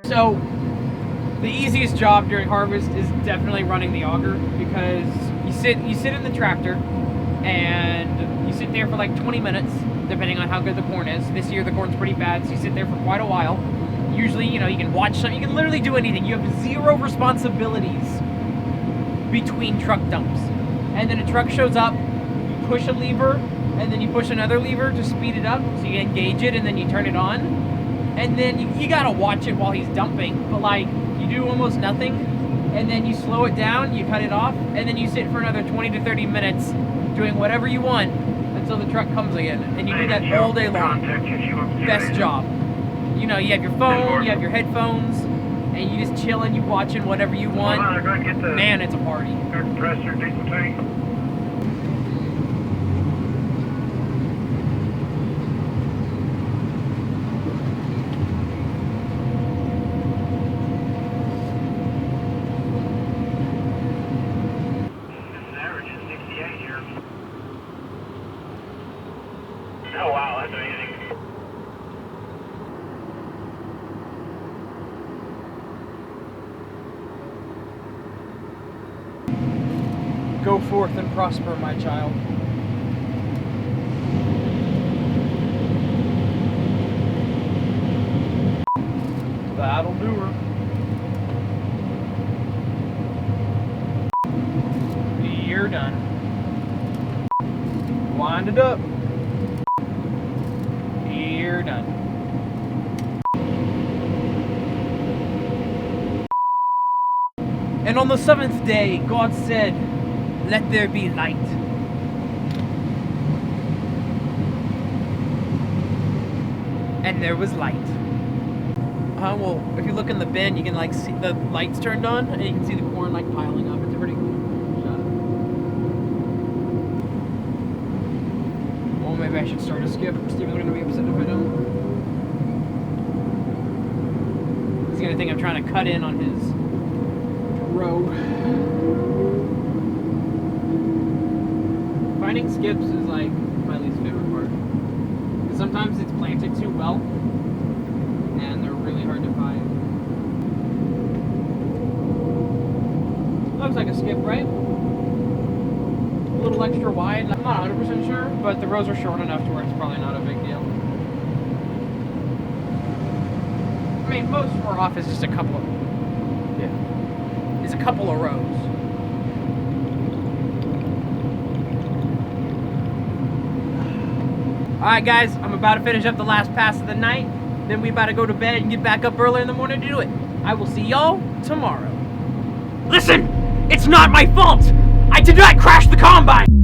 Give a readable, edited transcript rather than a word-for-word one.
So, the easiest job during harvest is definitely running the auger, because you sit in the tractor and you sit there for like 20 minutes, depending on how good the corn is. This year the corn's pretty bad, so you sit there for quite a while. Usually, you can watch something, you can literally do anything. You have zero responsibilities between truck dumps. And then a truck shows up, you push a lever, and then you push another lever to speed it up, so you engage it and then you turn it on. And then you gotta watch it while he's dumping, but like, you do almost nothing, and then you slow it down, you cut it off, and then you sit for another 20 to 30 minutes doing whatever you want until the truck comes again. And you do that all day long. Best job. You have your phone, you have your headphones, and you just chilling, you watching whatever you want. Man, it's a party. Compressor, diesel tank. Oh wow, that's amazing. Go forth and prosper, my child. That'll do her. You're done. Wind it up. You're done. And on the seventh day, God said, "Let there be light." And there was light. Well, if you look in the bin, you can like see the lights turned on, and you can see the corn like piling up. It's a pretty cool shot. Well, maybe I should start a skip. Steven's gonna be upset if I don't. He's gonna think I'm trying to cut in on his row. Finding skips is like my least favorite part. Because sometimes it's planted too well, and they're really hard to find. Looks like a skip, right? A little extra wide. I'm not 100% sure, but the rows are short enough to where it's probably not a big deal. I mean, most we're off is just a couple of... Yeah. Is a couple of rows. Alright guys, I'm about to finish up the last pass of the night. Then we about to go to bed and get back up early in the morning to do it. I will see y'all tomorrow. Listen! It's not my fault! I did not crash the combine!